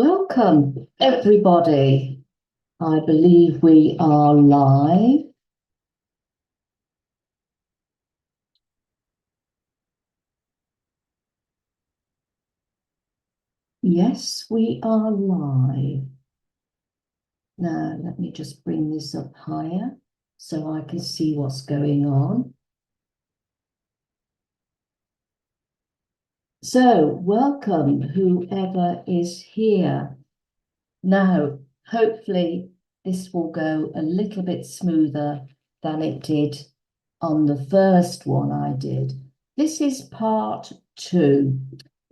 Welcome, everybody. I believe we are live. Yes, we are live. Now, let me just bring this up higher so I can see what's going on. So, welcome, whoever is here. Now, hopefully, this will go a little bit smoother than it did on the first one I did. This is part 2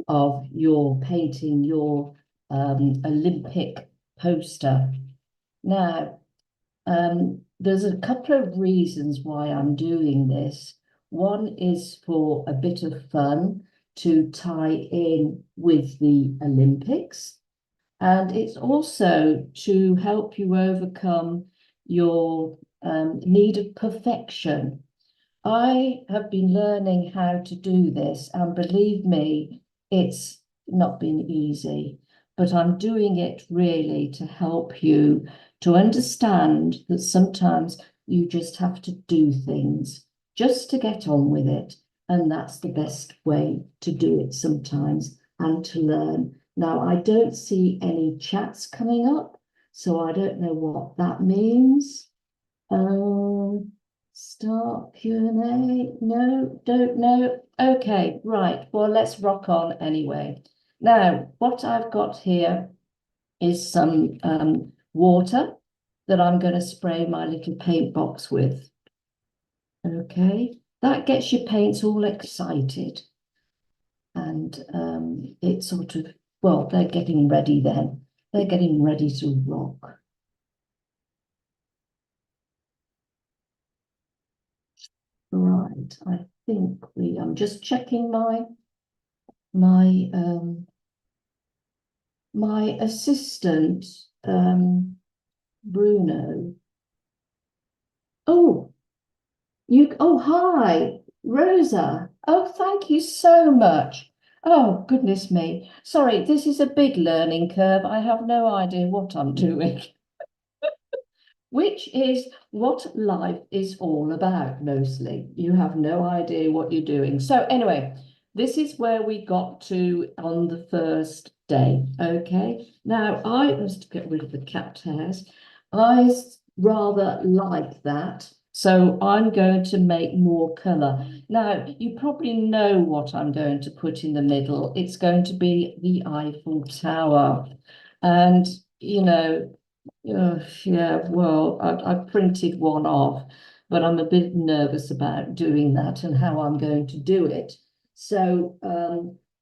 of your painting your Olympic poster. Now, there's a couple of reasons why I'm doing this. One is for a bit of fun to tie in with the Olympics, and it's also to help you overcome your need of perfection. I have been learning how to do this, and believe me, it's not been easy, but I'm doing it really to help you to understand that sometimes you just have to do things just to get on with it. And that's the best way to do it sometimes and to learn. Now, I don't see any chats coming up, so I don't know what that means. Start Q&A. No, don't know. Okay, right. Well, let's rock on anyway. Now, what I've got here is some water that I'm going to spray my little paint box with. Okay, that gets your paints all excited. And it's sort of, well, they're getting ready then. They're getting ready to rock. Right, I think I'm just checking my assistant, Bruno. Oh, hi, Rosa. Oh, thank you so much. Oh, goodness me. Sorry, this is a big learning curve. I have no idea what I'm doing. Which is what life is all about, mostly. You have no idea what you're doing. So anyway, this is where we got to on the first day, okay? Now, I must get rid of the cat hairs. I rather like that, so I'm going to make more colour. Now, you probably know what I'm going to put in the middle. It's going to be the Eiffel Tower. And, you know, yeah, well, I printed one off, but I'm a bit nervous about doing that and how I'm going to do it. So,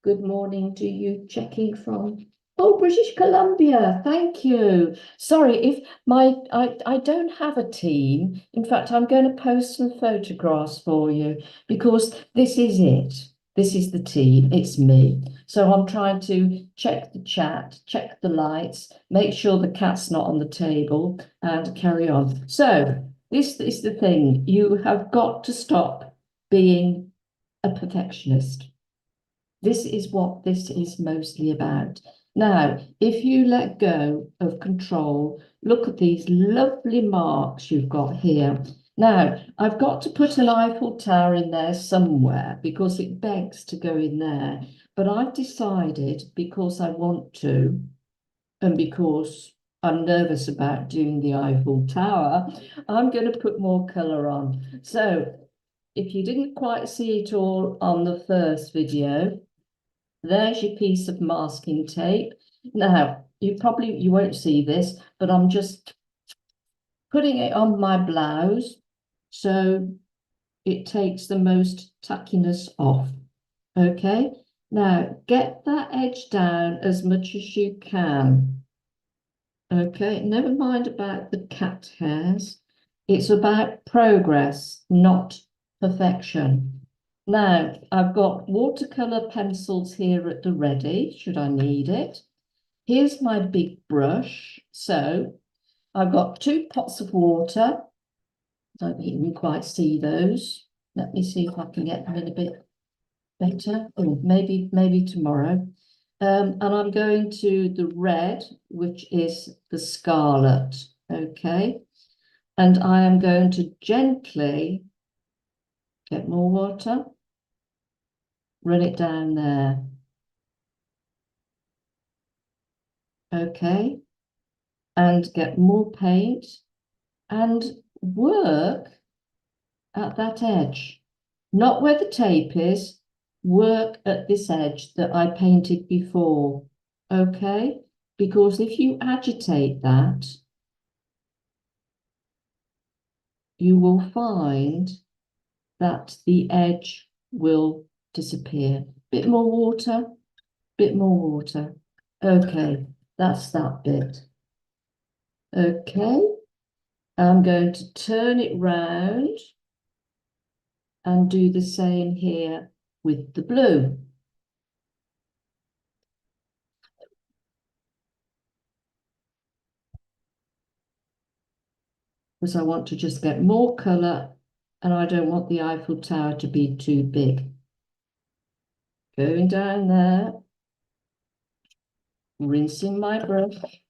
good morning to you checking from, oh, British Columbia. Thank you. Sorry if I don't have a team. In fact, I'm going to post some photographs for you because this is it. This is the team, it's me. So I'm trying to check the chat, check the lights, make sure the cat's not on the table, and carry on. So this is the thing. You have got to stop being a perfectionist. This is what this is mostly about. Now, if you let go of control, look at these lovely marks you've got here. Now, I've got to put an Eiffel Tower in there somewhere because it begs to go in there. But I've decided, because I want to, and because I'm nervous about doing the Eiffel Tower, I'm going to put more colour on. So if you didn't quite see it all on the first video, there's your piece of masking tape. Now, you won't see this, but I'm just putting it on my blouse so it takes the most tackiness off. Okay, now get that edge down as much as you can. Okay, never mind about the cat hairs. It's about progress, not perfection. Now, I've got watercolour pencils here at the ready, should I need it. Here's my big brush. So I've got 2 pots of water. Don't even quite see those. Let me see if I can get them in a bit better. Oh, maybe tomorrow. And I'm going to the red, which is the scarlet, okay? And I am going to gently get more water, run it down there, okay? And get more paint and work at that edge, not where the tape is, work at this edge that I painted before, okay? Because if you agitate that, you will find that the edge will disappear. Bit more water, bit more water. Okay, that's that bit. Okay, I'm going to turn it round and do the same here with the blue. Because I want to just get more colour and I don't want the Eiffel Tower to be too big. Going down there, rinsing my brush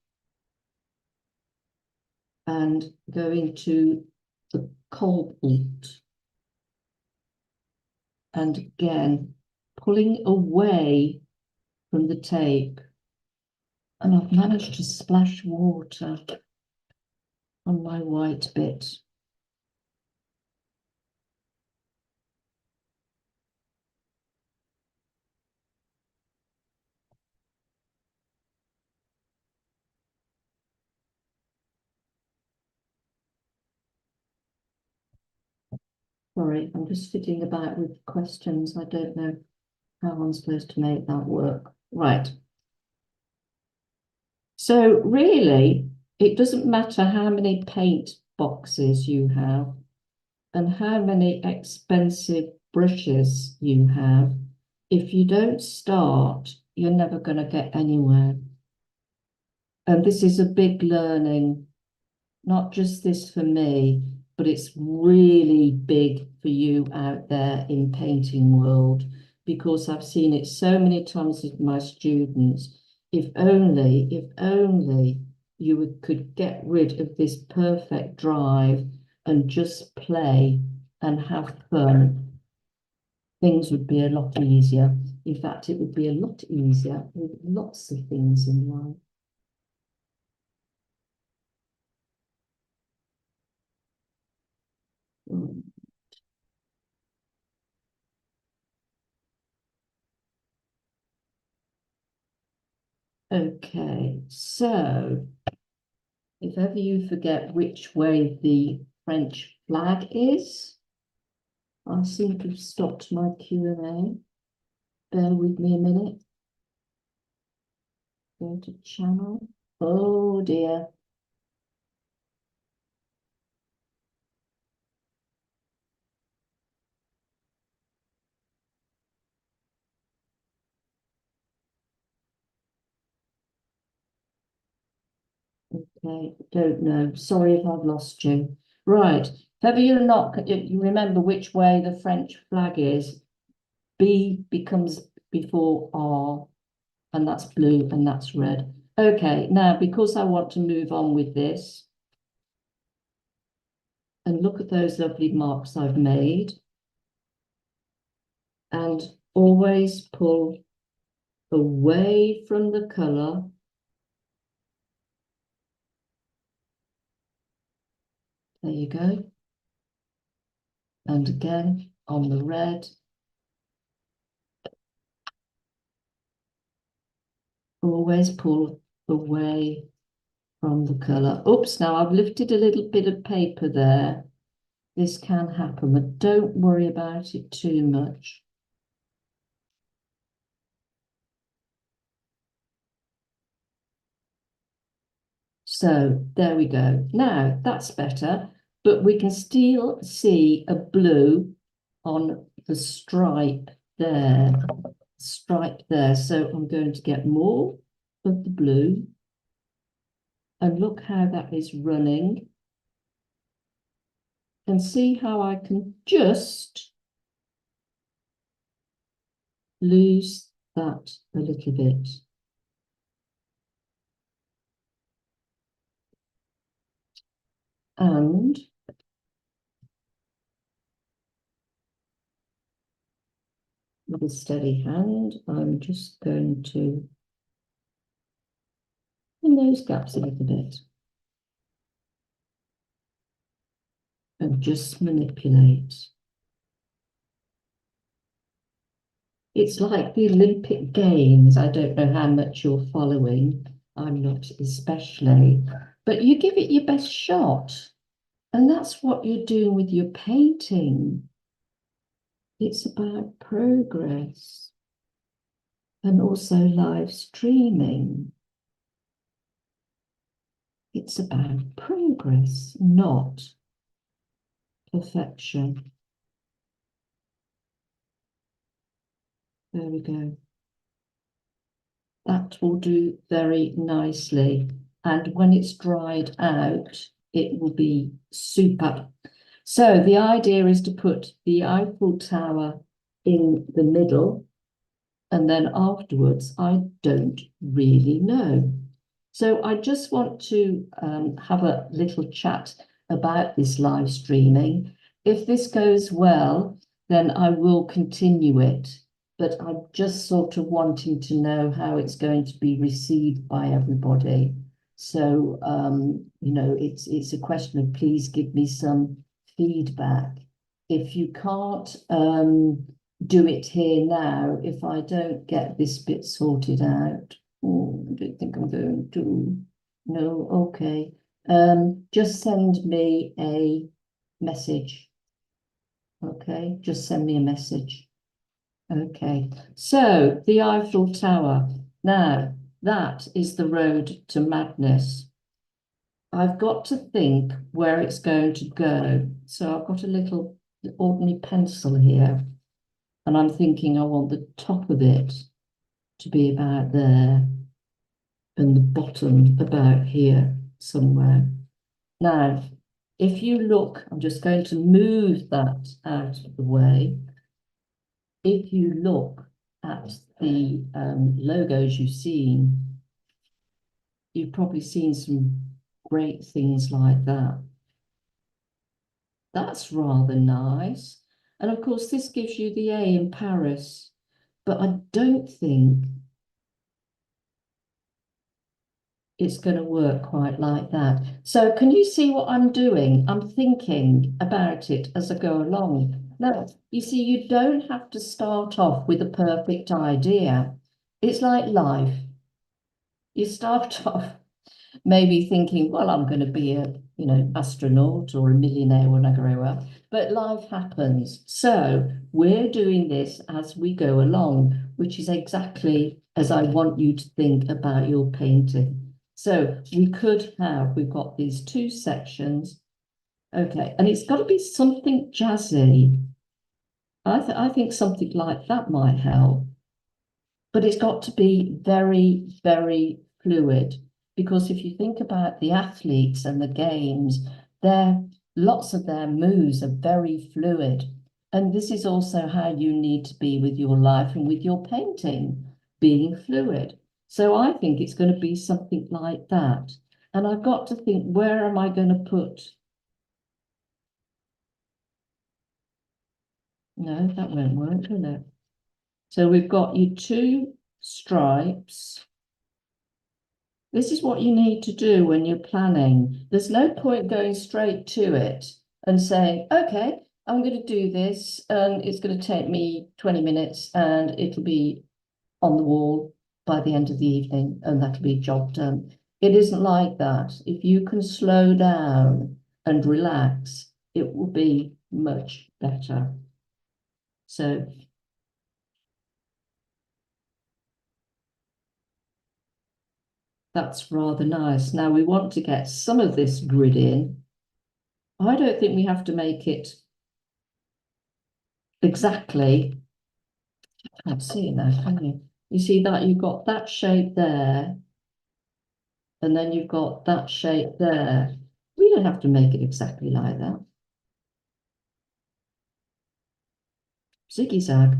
and going to the cobalt. And again, pulling away from the tape. And I've managed to splash water on my white bit. Sorry, I'm just fiddling about with questions. I don't know how I'm supposed to make that work. Right. So really, it doesn't matter how many paint boxes you have and how many expensive brushes you have. If you don't start, you're never going to get anywhere. And this is a big learning, not just this for me, but it's really big for you out there in painting world, because I've seen it so many times with my students. If only you could get rid of this perfect drive and just play and have fun, things would be a lot easier. In fact, it would be a lot easier with lots of things in life. Mm. Okay, so if ever you forget which way the French flag is, I seem to have stopped my Q&A. Bear with me a minute. Go to channel. Oh dear. Okay, don't know. Sorry if I've lost you. Right. If ever you're not, you remember which way the French flag is, B becomes before R, and that's blue and that's red. Okay, now because I want to move on with this, and look at those lovely marks I've made, and always pull away from the colour. There you go. And again on the red, always pull away from the colour. Oops, now I've lifted a little bit of paper there. This can happen, but don't worry about it too much. So there we go. Now that's better, but we can still see a blue on the stripe there. Stripe there. So I'm going to get more of the blue. And look how that is running. And see how I can just lose that a little bit. And with a steady hand, I'm just going to in those gaps a little bit and just manipulate. It's like the Olympic Games. I don't know how much you're following. I'm not especially, but you give it your best shot. And that's what you're doing with your painting. It's about progress and also live streaming. It's about progress, not perfection. There we go. That will do very nicely. And when it's dried out, it will be super. So the idea is to put the Eiffel Tower in the middle, and then afterwards, I don't really know. So I just want to have a little chat about this live streaming. If this goes well, then I will continue it, but I'm just sort of wanting to know how it's going to be received by everybody. So, you know, it's a question of please give me some feedback. If you can't do it here now, if I don't get this bit sorted out, oh, I don't think I'm going to. No, okay. Just send me a message. Okay, just send me a message. Okay, so the Eiffel Tower. Now, that is the road to madness. I've got to think where it's going to go. So I've got a little ordinary pencil here, and I'm thinking I want the top of it to be about there and the bottom about here somewhere. Now, if you look, I'm just going to move that out of the way. If you look at the logos you've seen, you've probably seen some great things like that. That's rather nice. And of course, this gives you the A in Paris, but I don't think it's going to work quite like that. So can you see what I'm doing? I'm thinking about it as I go along. Now, you see, you don't have to start off with a perfect idea. It's like life. You start off maybe thinking, well, I'm going to be a, you know, astronaut or a millionaire when I grow up. But life happens. So we're doing this as we go along, which is exactly as I want you to think about your painting. So we could have, we've got these two sections. Okay, and it's got to be something jazzy. I think something like that might help. But it's got to be very, very fluid. Because if you think about the athletes and the games, lots of their moves are very fluid. And this is also how you need to be with your life and with your painting, being fluid. So I think it's going to be something like that. And I've got to think, where am I going to put? No, that won't work, will it? So we've got your two stripes. This is what you need to do when you're planning. There's no point going straight to it and saying, okay, I'm going to do this and it's going to take me 20 minutes and it'll be on the wall by the end of the evening and that'll be job done. It isn't like that. If you can slow down and relax, it will be much better. So that's rather nice. Now we want to get some of this grid in. I don't think we have to make it exactly. I can't see it now, can you? You see that you've got that shape there, and then you've got that shape there. We don't have to make it exactly like that. Ziggy zag.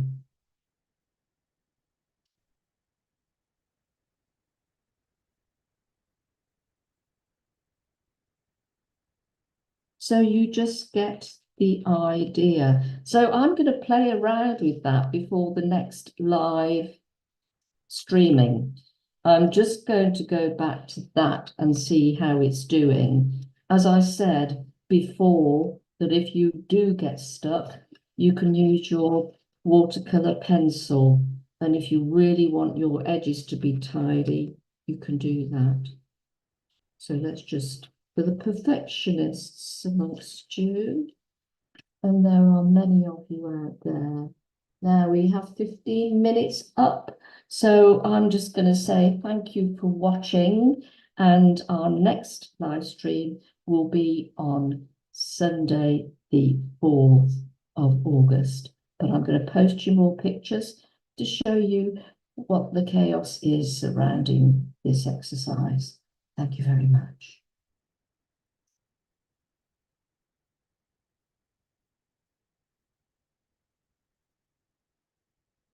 So you just get the idea. So I'm going to play around with that before the next live streaming. I'm just going to go back to that and see how it's doing. As I said before, that if you do get stuck, you can use your watercolor pencil. And if you really want your edges to be tidy, you can do that. So let's just, for the perfectionists amongst you, and there are many of you out there. Now we have 15 minutes up. So I'm just going to say thank you for watching. And our next live stream will be on Sunday, the 4th of August. But I'm going to post you more pictures to show you what the chaos is surrounding this exercise. Thank you very much.